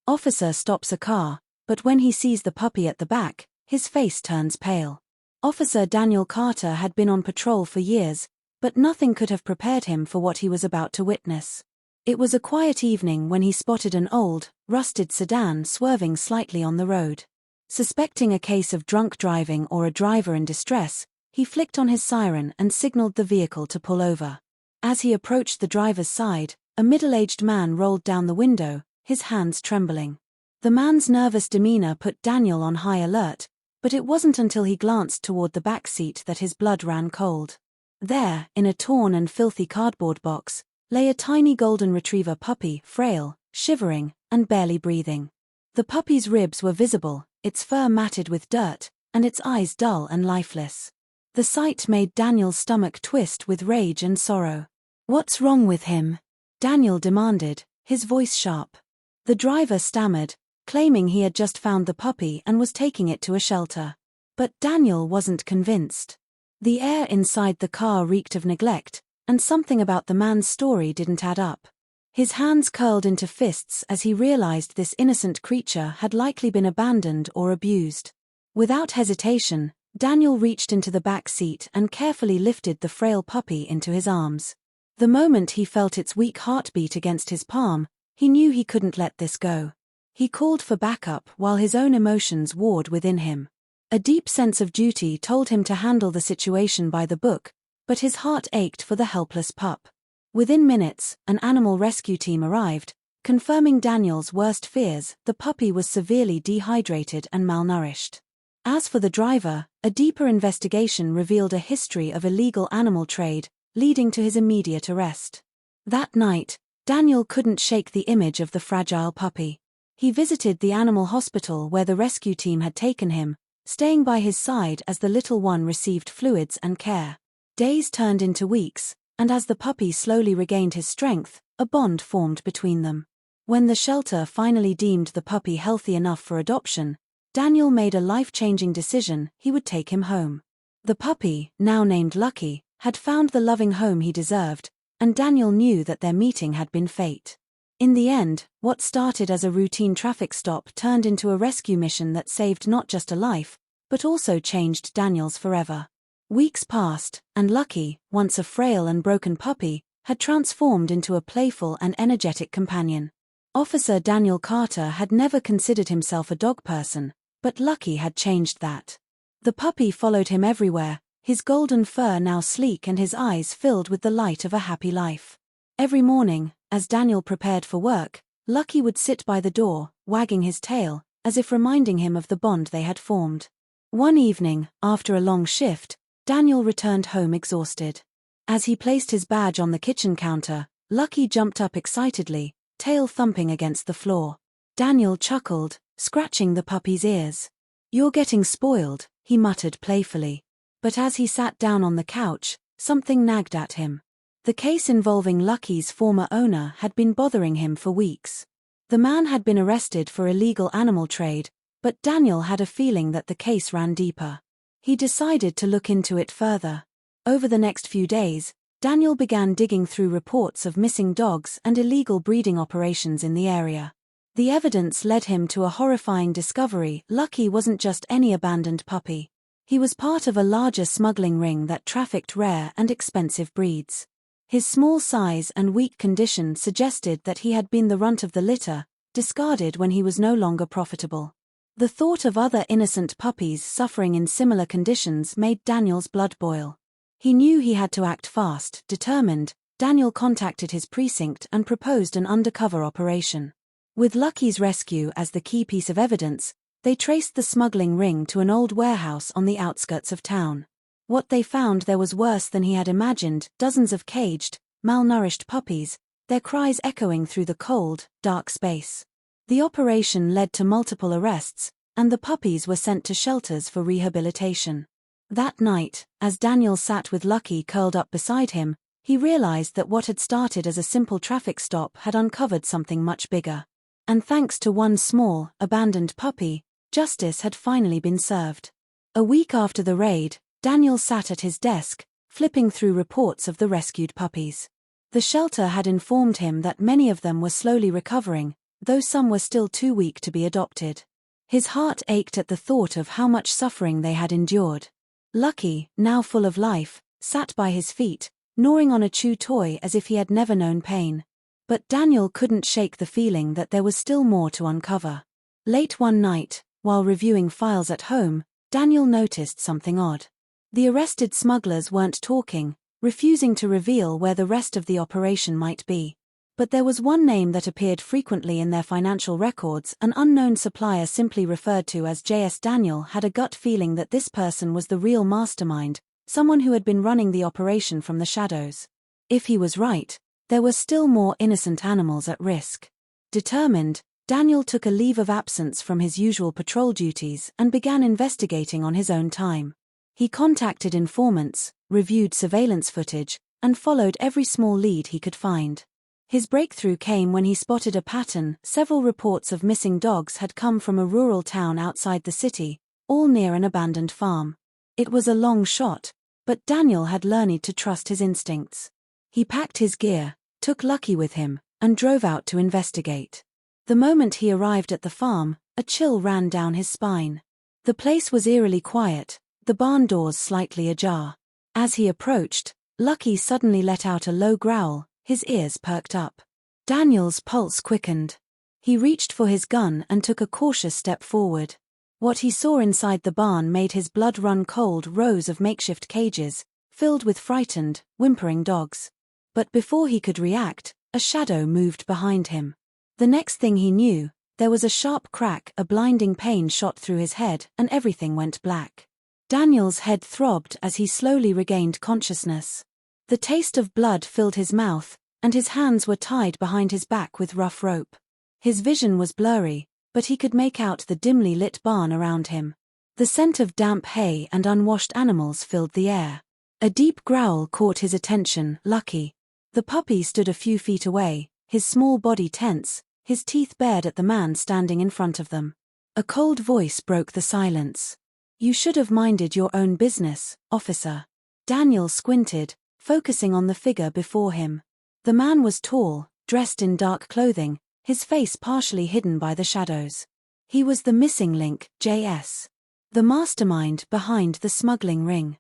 Officer stops a car, but when he sees the puppy at the back, his face turns pale. Officer Daniel Carter had been on patrol for years, but nothing could have prepared him for what he was about to witness. It was a quiet evening when he spotted an old, rusted sedan swerving slightly on the road. Suspecting a case of drunk driving or a driver in distress, he flicked on his siren and signaled the vehicle to pull over. As he approached the driver's side, a middle-aged man rolled down the window, his hands trembling. The man's nervous demeanor put Daniel on high alert, but it wasn't until he glanced toward the backseat that his blood ran cold. There, in a torn and filthy cardboard box, lay a tiny golden retriever puppy, frail, shivering, and barely breathing. The puppy's ribs were visible, its fur matted with dirt, and its eyes dull and lifeless. The sight made Daniel's stomach twist with rage and sorrow. "What's wrong with him?" Daniel demanded, his voice sharp. The driver stammered, claiming he had just found the puppy and was taking it to a shelter. But Daniel wasn't convinced. The air inside the car reeked of neglect, and something about the man's story didn't add up. His hands curled into fists as he realized this innocent creature had likely been abandoned or abused. Without hesitation, Daniel reached into the back seat and carefully lifted the frail puppy into his arms. The moment he felt its weak heartbeat against his palm, he knew he couldn't let this go. He called for backup while his own emotions warred within him. A deep sense of duty told him to handle the situation by the book, but his heart ached for the helpless pup. Within minutes, an animal rescue team arrived, confirming Daniel's worst fears: the puppy was severely dehydrated and malnourished. As for the driver, a deeper investigation revealed a history of illegal animal trade, leading to his immediate arrest. That night, Daniel couldn't shake the image of the fragile puppy. He visited the animal hospital where the rescue team had taken him, staying by his side as the little one received fluids and care. Days turned into weeks, and as the puppy slowly regained his strength, a bond formed between them. When the shelter finally deemed the puppy healthy enough for adoption, Daniel made a life-changing decision: he would take him home. The puppy, now named Lucky, had found the loving home he deserved, and Daniel knew that their meeting had been fate. In the end, what started as a routine traffic stop turned into a rescue mission that saved not just a life, but also changed Daniel's forever. Weeks passed, and Lucky, once a frail and broken puppy, had transformed into a playful and energetic companion. Officer Daniel Carter had never considered himself a dog person, but Lucky had changed that. The puppy followed him everywhere, his golden fur now sleek and his eyes filled with the light of a happy life. Every morning, as Daniel prepared for work, Lucky would sit by the door, wagging his tail, as if reminding him of the bond they had formed. One evening, after a long shift, Daniel returned home exhausted. As he placed his badge on the kitchen counter, Lucky jumped up excitedly, tail thumping against the floor. Daniel chuckled, scratching the puppy's ears. "You're getting spoiled," he muttered playfully. But as he sat down on the couch, something nagged at him. The case involving Lucky's former owner had been bothering him for weeks. The man had been arrested for illegal animal trade, but Daniel had a feeling that the case ran deeper. He decided to look into it further. Over the next few days, Daniel began digging through reports of missing dogs and illegal breeding operations in the area. The evidence led him to a horrifying discovery: Lucky wasn't just any abandoned puppy. He was part of a larger smuggling ring that trafficked rare and expensive breeds. His small size and weak condition suggested that he had been the runt of the litter, discarded when he was no longer profitable. The thought of other innocent puppies suffering in similar conditions made Daniel's blood boil. He knew he had to act fast. Determined, Daniel contacted his precinct and proposed an undercover operation. With Lucky's rescue as the key piece of evidence, they traced the smuggling ring to an old warehouse on the outskirts of town. What they found there was worse than he had imagined: dozens of caged, malnourished puppies, their cries echoing through the cold, dark space. The operation led to multiple arrests, and the puppies were sent to shelters for rehabilitation. That night, as Daniel sat with Lucky curled up beside him, he realized that what had started as a simple traffic stop had uncovered something much bigger. And thanks to one small, abandoned puppy, justice had finally been served. A week after the raid, Daniel sat at his desk, flipping through reports of the rescued puppies. The shelter had informed him that many of them were slowly recovering, though some were still too weak to be adopted. His heart ached at the thought of how much suffering they had endured. Lucky, now full of life, sat by his feet, gnawing on a chew toy as if he had never known pain. But Daniel couldn't shake the feeling that there was still more to uncover. Late one night, while reviewing files at home, Daniel noticed something odd. The arrested smugglers weren't talking, refusing to reveal where the rest of the operation might be. But there was one name that appeared frequently in their financial records. An unknown supplier simply referred to as J.S. Daniel had a gut feeling that this person was the real mastermind, someone who had been running the operation from the shadows. If he was right, there were still more innocent animals at risk. Determined, Daniel took a leave of absence from his usual patrol duties and began investigating on his own time. He contacted informants, reviewed surveillance footage, and followed every small lead he could find. His breakthrough came when he spotted a pattern. Several reports of missing dogs had come from a rural town outside the city, all near an abandoned farm. It was a long shot, but Daniel had learned to trust his instincts. He packed his gear, took Lucky with him, and drove out to investigate. The moment he arrived at the farm, a chill ran down his spine. The place was eerily quiet, the barn doors slightly ajar. As he approached, Lucky suddenly let out a low growl, his ears perked up. Daniel's pulse quickened. He reached for his gun and took a cautious step forward. What he saw inside the barn made his blood run cold. Rows of makeshift cages, filled with frightened, whimpering dogs. But before he could react, a shadow moved behind him. The next thing he knew, there was a sharp crack, a blinding pain shot through his head, and everything went black. Daniel's head throbbed as he slowly regained consciousness. The taste of blood filled his mouth, and his hands were tied behind his back with rough rope. His vision was blurry, but he could make out the dimly lit barn around him. The scent of damp hay and unwashed animals filled the air. A deep growl caught his attention. Lucky. The puppy stood a few feet away, his small body tense, his teeth bared at the man standing in front of them. A cold voice broke the silence. "You should have minded your own business, officer." Daniel squinted, focusing on the figure before him. The man was tall, dressed in dark clothing, his face partially hidden by the shadows. He was the missing link, J.S. the mastermind behind the smuggling ring.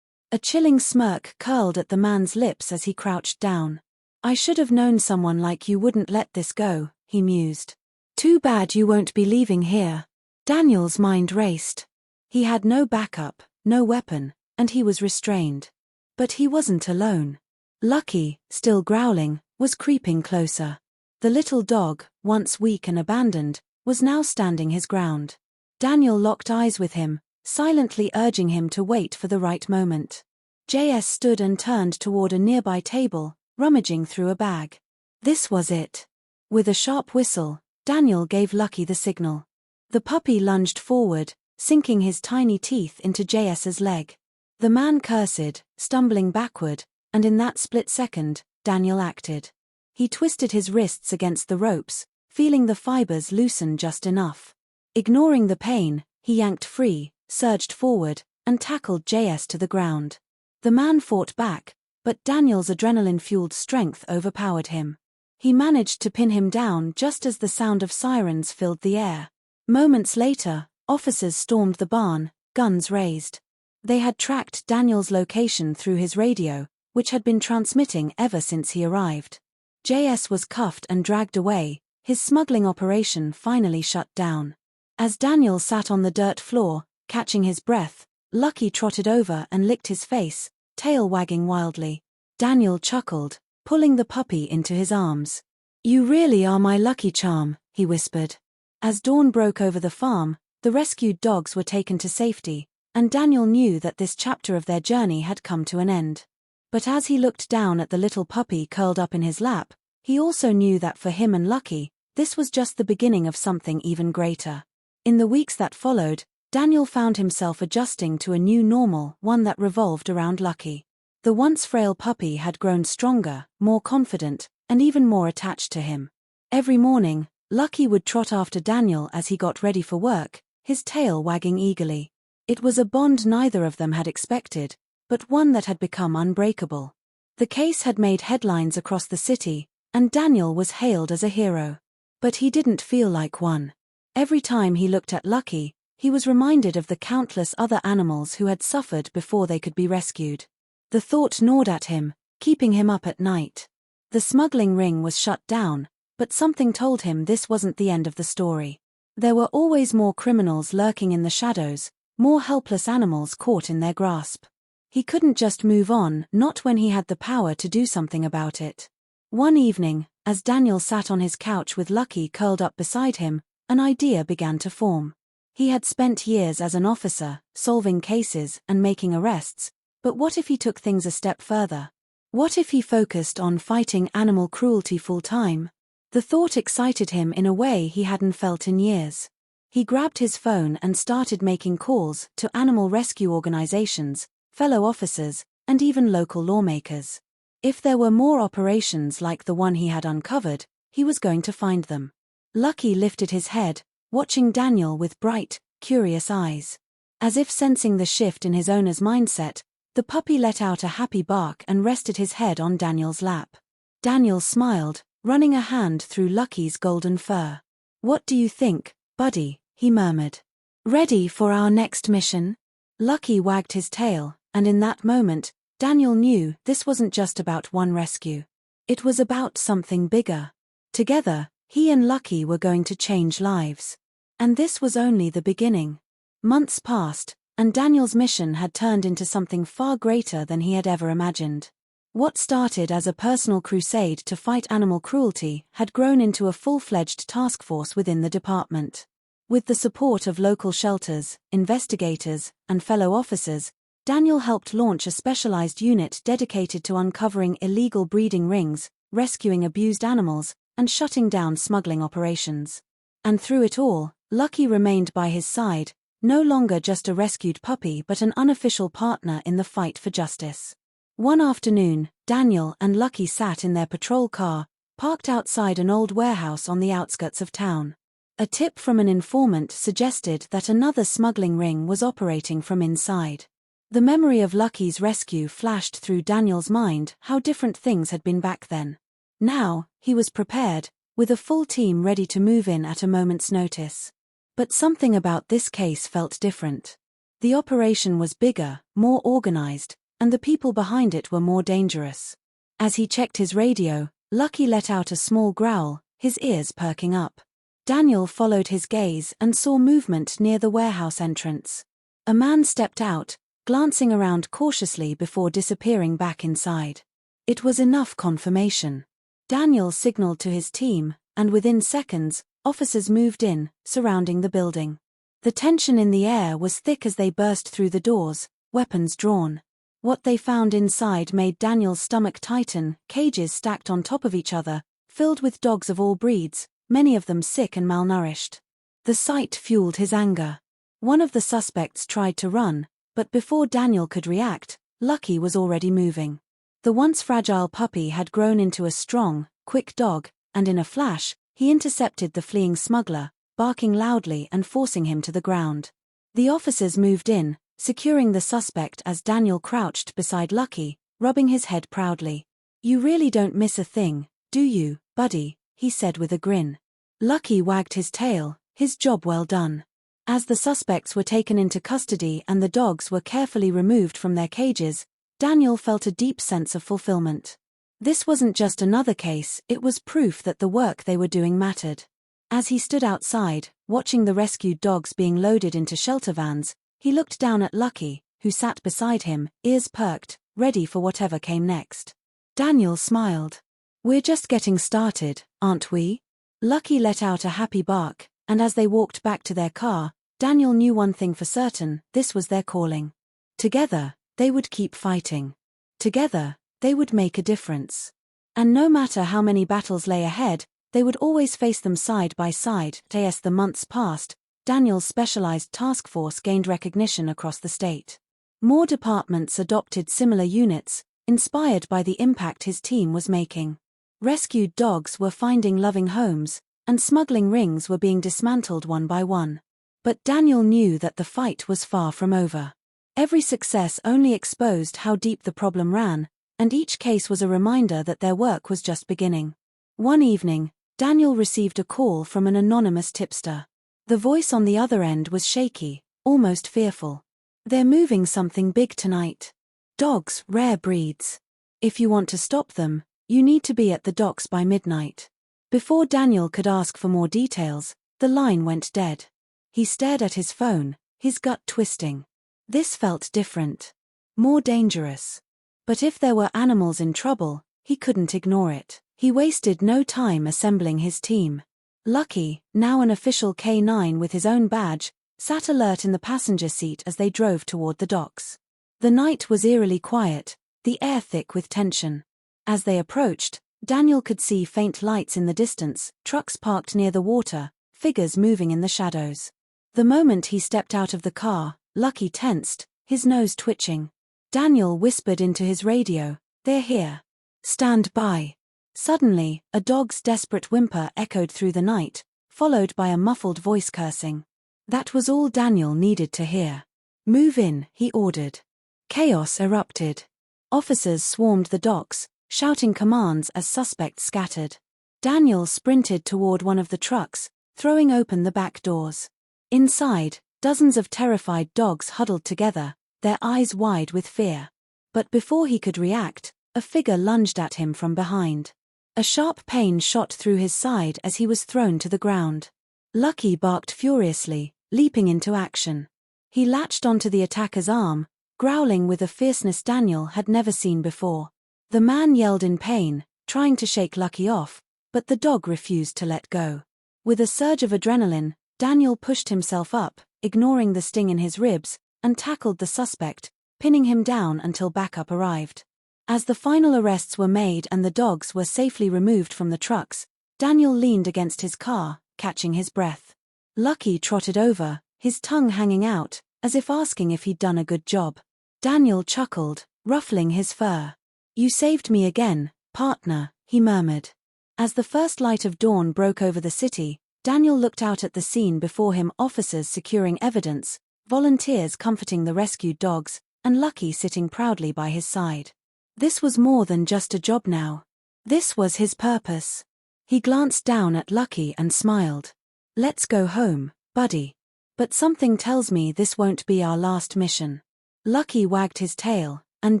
A chilling smirk curled at the man's lips as he crouched down. "I should have known someone like you wouldn't let this go," he mused. "Too bad you won't be leaving here." Daniel's mind raced. He had no backup, no weapon, and he was restrained. But he wasn't alone. Lucky, still growling, was creeping closer. The little dog, once weak and abandoned, was now standing his ground. Daniel locked eyes with him, silently urging him to wait for the right moment. J.S. stood and turned toward a nearby table, rummaging through a bag. This was it. With a sharp whistle, Daniel gave Lucky the signal. The puppy lunged forward, sinking his tiny teeth into J.S.'s leg. The man cursed, stumbling backward, and in that split second, Daniel acted. He twisted his wrists against the ropes, feeling the fibers loosen just enough. Ignoring the pain, he yanked free, surged forward, and tackled J.S. to the ground. The man fought back, but Daniel's adrenaline-fueled strength overpowered him. He managed to pin him down just as the sound of sirens filled the air. Moments later, officers stormed the barn, guns raised. They had tracked Daniel's location through his radio, which had been transmitting ever since he arrived. J.S. was cuffed and dragged away, his smuggling operation finally shut down. As Daniel sat on the dirt floor, catching his breath, Lucky trotted over and licked his face, tail wagging wildly. Daniel chuckled, pulling the puppy into his arms. "You really are my lucky charm," he whispered. As dawn broke over the farm, the rescued dogs were taken to safety, and Daniel knew that this chapter of their journey had come to an end. But as he looked down at the little puppy curled up in his lap, he also knew that for him and Lucky, this was just the beginning of something even greater. In the weeks that followed, Daniel found himself adjusting to a new normal, one that revolved around Lucky. The once frail puppy had grown stronger, more confident, and even more attached to him. Every morning, Lucky would trot after Daniel as he got ready for work, his tail wagging eagerly. It was a bond neither of them had expected, but one that had become unbreakable. The case had made headlines across the city, and Daniel was hailed as a hero. But he didn't feel like one. Every time he looked at Lucky, he was reminded of the countless other animals who had suffered before they could be rescued. The thought gnawed at him, keeping him up at night. The smuggling ring was shut down, but something told him this wasn't the end of the story. There were always more criminals lurking in the shadows, more helpless animals caught in their grasp. He couldn't just move on, not when he had the power to do something about it. One evening, as Daniel sat on his couch with Lucky curled up beside him, an idea began to form. He had spent years as an officer, solving cases and making arrests, but what if he took things a step further? What if he focused on fighting animal cruelty full-time? The thought excited him in a way he hadn't felt in years. He grabbed his phone and started making calls to animal rescue organizations, fellow officers, and even local lawmakers. If there were more operations like the one he had uncovered, he was going to find them. Lucky lifted his head, watching Daniel with bright, curious eyes. As if sensing the shift in his owner's mindset, the puppy let out a happy bark and rested his head on Daniel's lap. Daniel smiled, running a hand through Lucky's golden fur. "What do you think, buddy?" he murmured. "Ready for our next mission?" Lucky wagged his tail, and in that moment, Daniel knew this wasn't just about one rescue. It was about something bigger. Together, he and Lucky were going to change lives. And this was only the beginning. Months passed, and Daniel's mission had turned into something far greater than he had ever imagined. What started as a personal crusade to fight animal cruelty had grown into a full-fledged task force within the department. With the support of local shelters, investigators, and fellow officers, Daniel helped launch a specialized unit dedicated to uncovering illegal breeding rings, rescuing abused animals, and shutting down smuggling operations. And through it all, Lucky remained by his side, no longer just a rescued puppy but an unofficial partner in the fight for justice. One afternoon, Daniel and Lucky sat in their patrol car, parked outside an old warehouse on the outskirts of town. A tip from an informant suggested that another smuggling ring was operating from inside. The memory of Lucky's rescue flashed through Daniel's mind. How different things had been back then. Now, he was prepared, with a full team ready to move in at a moment's notice. But something about this case felt different. The operation was bigger, more organized, and the people behind it were more dangerous. As he checked his radio, Lucky let out a small growl, his ears perking up. Daniel followed his gaze and saw movement near the warehouse entrance. A man stepped out, glancing around cautiously before disappearing back inside. It was enough confirmation. Daniel signaled to his team, and within seconds, officers moved in, surrounding the building. The tension in the air was thick as they burst through the doors, weapons drawn. What they found inside made Daniel's stomach tighten, cages stacked on top of each other, filled with dogs of all breeds, many of them sick and malnourished. The sight fueled his anger. One of the suspects tried to run, but before Daniel could react, Lucky was already moving. The once fragile puppy had grown into a strong, quick dog, and in a flash, he intercepted the fleeing smuggler, barking loudly and forcing him to the ground. The officers moved in, securing the suspect as Daniel crouched beside Lucky, rubbing his head proudly. "You really don't miss a thing, do you, buddy?" he said with a grin. Lucky wagged his tail, his job well done. As the suspects were taken into custody and the dogs were carefully removed from their cages, Daniel felt a deep sense of fulfillment. This wasn't just another case, it was proof that the work they were doing mattered. As he stood outside, watching the rescued dogs being loaded into shelter vans, he looked down at Lucky, who sat beside him, ears perked, ready for whatever came next. Daniel smiled. "We're just getting started, aren't we?" Lucky let out a happy bark, and as they walked back to their car, Daniel knew one thing for certain: this was their calling. Together, they would keep fighting. Together, they would make a difference. And no matter how many battles lay ahead, they would always face them side by side. As the months passed, Daniel's specialized task force gained recognition across the state. More departments adopted similar units, inspired by the impact his team was making. Rescued dogs were finding loving homes, and smuggling rings were being dismantled one by one. But Daniel knew that the fight was far from over. Every success only exposed how deep the problem ran, and each case was a reminder that their work was just beginning. One evening, Daniel received a call from an anonymous tipster. The voice on the other end was shaky, almost fearful. "They're moving something big tonight. Dogs, rare breeds. If you want to stop them, you need to be at the docks by midnight." Before Daniel could ask for more details, the line went dead. He stared at his phone, his gut twisting. This felt different. More dangerous. But if there were animals in trouble, he couldn't ignore it. He wasted no time assembling his team. Lucky, now an official K9 with his own badge, sat alert in the passenger seat as they drove toward the docks. The night was eerily quiet, the air thick with tension. As they approached, Daniel could see faint lights in the distance, trucks parked near the water, figures moving in the shadows. The moment he stepped out of the car, Lucky tensed, his nose twitching. Daniel whispered into his radio, "They're here. Stand by." Suddenly, a dog's desperate whimper echoed through the night, followed by a muffled voice cursing. That was all Daniel needed to hear. "Move in," he ordered. Chaos erupted. Officers swarmed the docks, shouting commands as suspects scattered. Daniel sprinted toward one of the trucks, throwing open the back doors. Inside, dozens of terrified dogs huddled together, their eyes wide with fear. But before he could react, a figure lunged at him from behind. A sharp pain shot through his side as he was thrown to the ground. Lucky barked furiously, leaping into action. He latched onto the attacker's arm, growling with a fierceness Daniel had never seen before. The man yelled in pain, trying to shake Lucky off, but the dog refused to let go. With a surge of adrenaline, Daniel pushed himself up, ignoring the sting in his ribs, and tackled the suspect, pinning him down until backup arrived. As the final arrests were made and the dogs were safely removed from the trucks, Daniel leaned against his car, catching his breath. Lucky trotted over, his tongue hanging out, as if asking if he'd done a good job. Daniel chuckled, ruffling his fur. "You saved me again, partner," he murmured. As the first light of dawn broke over the city, Daniel looked out at the scene before him, officers securing evidence, volunteers comforting the rescued dogs, and Lucky sitting proudly by his side. This was more than just a job now. This was his purpose. He glanced down at Lucky and smiled. "Let's go home, buddy. But something tells me this won't be our last mission." Lucky wagged his tail, and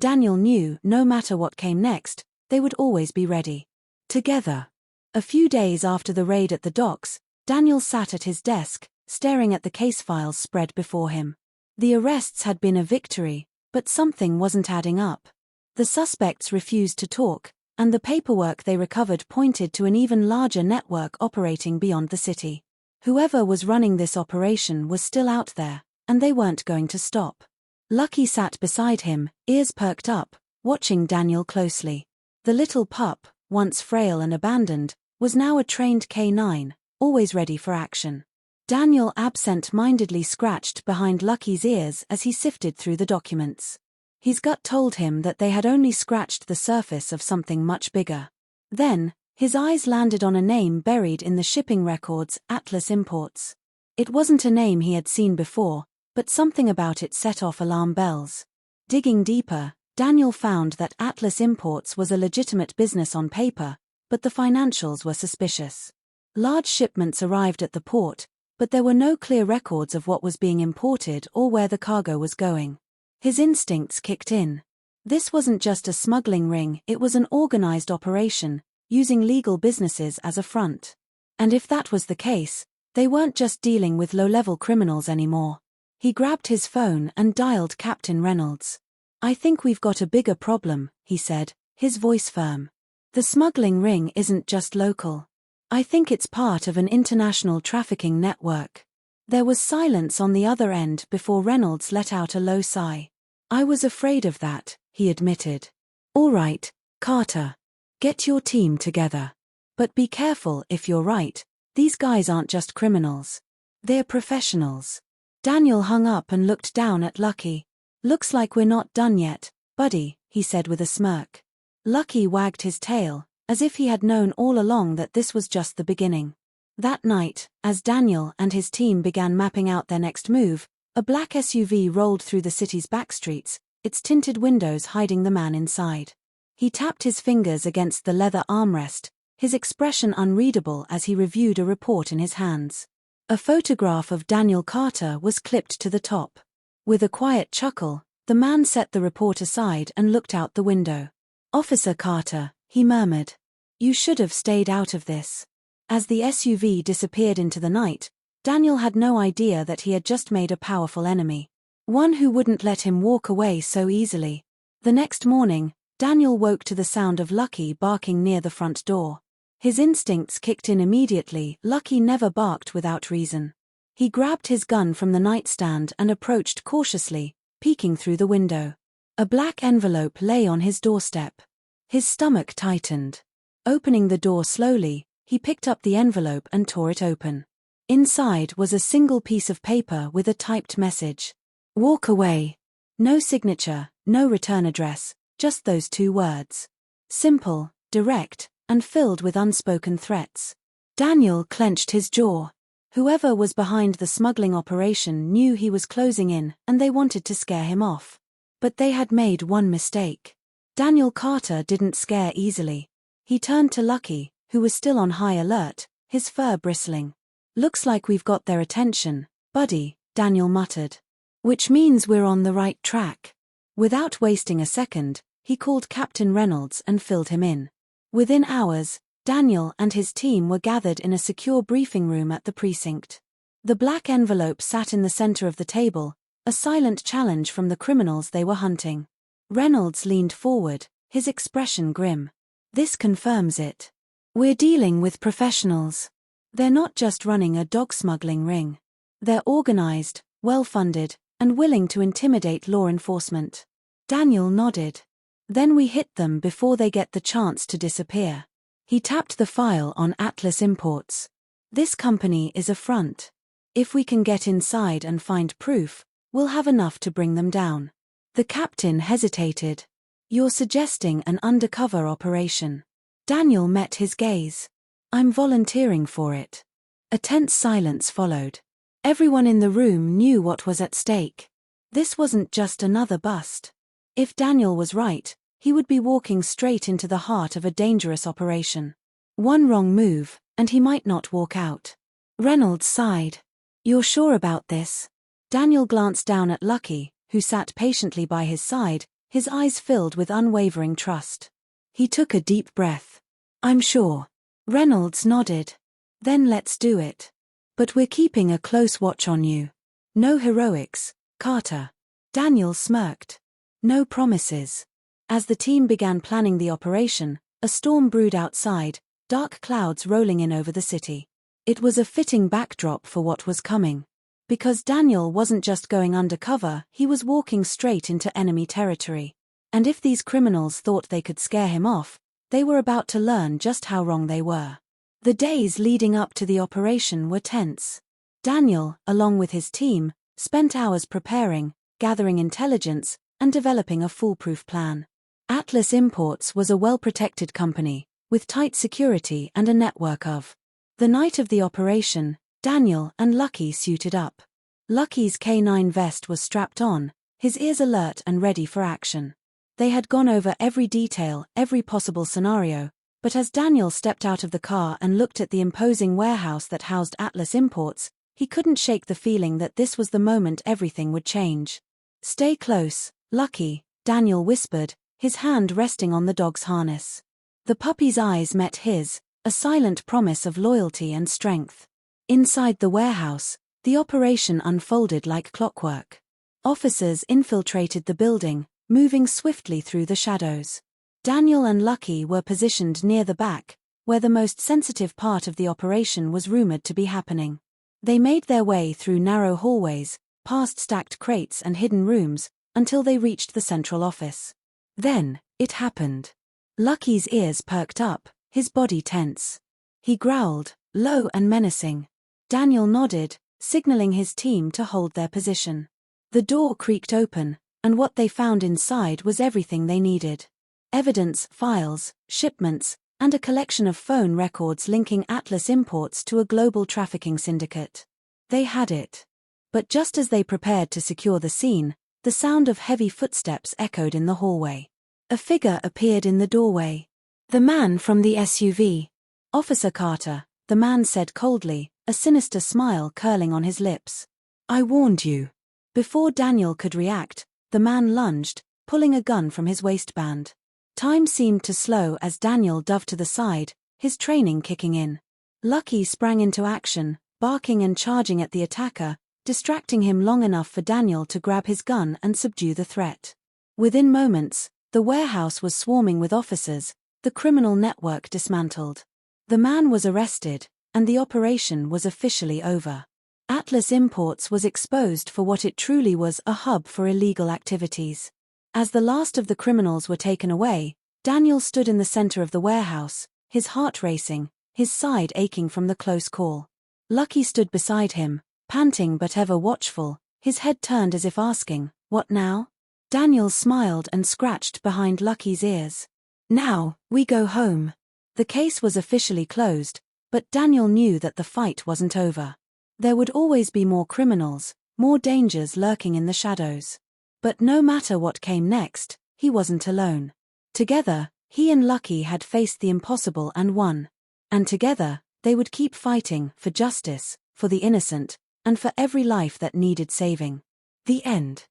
Daniel knew no matter what came next, they would always be ready. Together. A few days after the raid at the docks, Daniel sat at his desk, staring at the case files spread before him. The arrests had been a victory, but something wasn't adding up. The suspects refused to talk, and the paperwork they recovered pointed to an even larger network operating beyond the city. Whoever was running this operation was still out there, and they weren't going to stop. Lucky sat beside him, ears perked up, watching Daniel closely. The little pup, once frail and abandoned, was now a trained K9, always ready for action. Daniel absent-mindedly scratched behind Lucky's ears as he sifted through the documents. His gut told him that they had only scratched the surface of something much bigger. Then, his eyes landed on a name buried in the shipping records, Atlas Imports. It wasn't a name he had seen before, but something about it set off alarm bells. Digging deeper, Daniel found that Atlas Imports was a legitimate business on paper, but the financials were suspicious. Large shipments arrived at the port, but there were no clear records of what was being imported or where the cargo was going. His instincts kicked in. This wasn't just a smuggling ring, it was an organized operation, using legal businesses as a front. And if that was the case, they weren't just dealing with low-level criminals anymore. He grabbed his phone and dialed Captain Reynolds. "I think we've got a bigger problem," he said, his voice firm. "The smuggling ring isn't just local. I think it's part of an international trafficking network." There was silence on the other end before Reynolds let out a low sigh. "I was afraid of that," he admitted. "All right, Carter. Get your team together. But be careful if you're right, these guys aren't just criminals. They're professionals." Daniel hung up and looked down at Lucky. "Looks like we're not done yet, buddy," he said with a smirk. Lucky wagged his tail, as if he had known all along that this was just the beginning. That night, as Daniel and his team began mapping out their next move, a black SUV rolled through the city's backstreets, its tinted windows hiding the man inside. He tapped his fingers against the leather armrest, his expression unreadable as he reviewed a report in his hands. A photograph of Daniel Carter was clipped to the top. With a quiet chuckle, the man set the report aside and looked out the window. "Officer Carter," he murmured. "You should have stayed out of this." As the SUV disappeared into the night, Daniel had no idea that he had just made a powerful enemy. One who wouldn't let him walk away so easily. The next morning, Daniel woke to the sound of Lucky barking near the front door. His instincts kicked in immediately. Lucky never barked without reason. He grabbed his gun from the nightstand and approached cautiously, peeking through the window. A black envelope lay on his doorstep. His stomach tightened. Opening the door slowly, he picked up the envelope and tore it open. Inside was a single piece of paper with a typed message. "Walk away." No signature, no return address, just those 2 words. Simple, direct, and filled with unspoken threats. Daniel clenched his jaw. Whoever was behind the smuggling operation knew he was closing in, and they wanted to scare him off. But they had made one mistake. Daniel Carter didn't scare easily. He turned to Lucky, who was still on high alert, his fur bristling. "Looks like we've got their attention, buddy," Daniel muttered. "Which means we're on the right track." Without wasting a second, he called Captain Reynolds and filled him in. Within hours, Daniel and his team were gathered in a secure briefing room at the precinct. The black envelope sat in the center of the table, a silent challenge from the criminals they were hunting. Reynolds leaned forward, his expression grim. "This confirms it. We're dealing with professionals. They're not just running a dog smuggling ring. They're organized, well-funded, and willing to intimidate law enforcement." Daniel nodded. "Then we hit them before they get the chance to disappear." He tapped the file on Atlas Imports. "This company is a front. If we can get inside and find proof, we'll have enough to bring them down." The captain hesitated. "You're suggesting an undercover operation?" Daniel met his gaze. "I'm volunteering for it." A tense silence followed. Everyone in the room knew what was at stake. This wasn't just another bust. If Daniel was right, he would be walking straight into the heart of a dangerous operation. One wrong move, and he might not walk out. Reynolds sighed. "You're sure about this?" Daniel glanced down at Lucky, who sat patiently by his side, his eyes filled with unwavering trust. He took a deep breath. "I'm sure." Reynolds nodded. "Then let's do it. But we're keeping a close watch on you. No heroics, Carter." Daniel smirked. "No promises." As the team began planning the operation, a storm brewed outside, dark clouds rolling in over the city. It was a fitting backdrop for what was coming. Because Daniel wasn't just going undercover, he was walking straight into enemy territory. And if these criminals thought they could scare him off, they were about to learn just how wrong they were. The days leading up to the operation were tense. Daniel, along with his team, spent hours preparing, gathering intelligence, and developing a foolproof plan. Atlas Imports was a well-protected company, with tight security and a network of. The night of the operation, Daniel and Lucky suited up. Lucky's K9 vest was strapped on, his ears alert and ready for action. They had gone over every detail, every possible scenario, but as Daniel stepped out of the car and looked at the imposing warehouse that housed Atlas Imports, he couldn't shake the feeling that this was the moment everything would change. "Stay close, Lucky," Daniel whispered, his hand resting on the dog's harness. The puppy's eyes met his, a silent promise of loyalty and strength. Inside the warehouse, the operation unfolded like clockwork. Officers infiltrated the building, moving swiftly through the shadows. Daniel and Lucky were positioned near the back, where the most sensitive part of the operation was rumored to be happening. They made their way through narrow hallways, past stacked crates and hidden rooms, until they reached the central office. Then, it happened. Lucky's ears perked up, his body tense. He growled, low and menacing. Daniel nodded, signaling his team to hold their position. The door creaked open, and what they found inside was everything they needed. Evidence, files, shipments, and a collection of phone records linking Atlas Imports to a global trafficking syndicate. They had it. But just as they prepared to secure the scene, the sound of heavy footsteps echoed in the hallway. A figure appeared in the doorway. The man from the SUV. Officer Carter, the man said coldly, a sinister smile curling on his lips. I warned you. Before Daniel could react, the man lunged, pulling a gun from his waistband. Time seemed to slow as Daniel dove to the side, his training kicking in. Lucky sprang into action, barking and charging at the attacker, distracting him long enough for Daniel to grab his gun and subdue the threat. Within moments, the warehouse was swarming with officers, the criminal network dismantled. The man was arrested, and the operation was officially over. Atlas Imports was exposed for what it truly was, a hub for illegal activities. As the last of the criminals were taken away, Daniel stood in the center of the warehouse, his heart racing, his side aching from the close call. Lucky stood beside him, panting but ever watchful, his head turned as if asking, "What now?" Daniel smiled and scratched behind Lucky's ears. "Now, we go home." The case was officially closed, but Daniel knew that the fight wasn't over. There would always be more criminals, more dangers lurking in the shadows. But no matter what came next, he wasn't alone. Together, he and Lucky had faced the impossible and won. And together, they would keep fighting for justice, for the innocent, and for every life that needed saving. The end.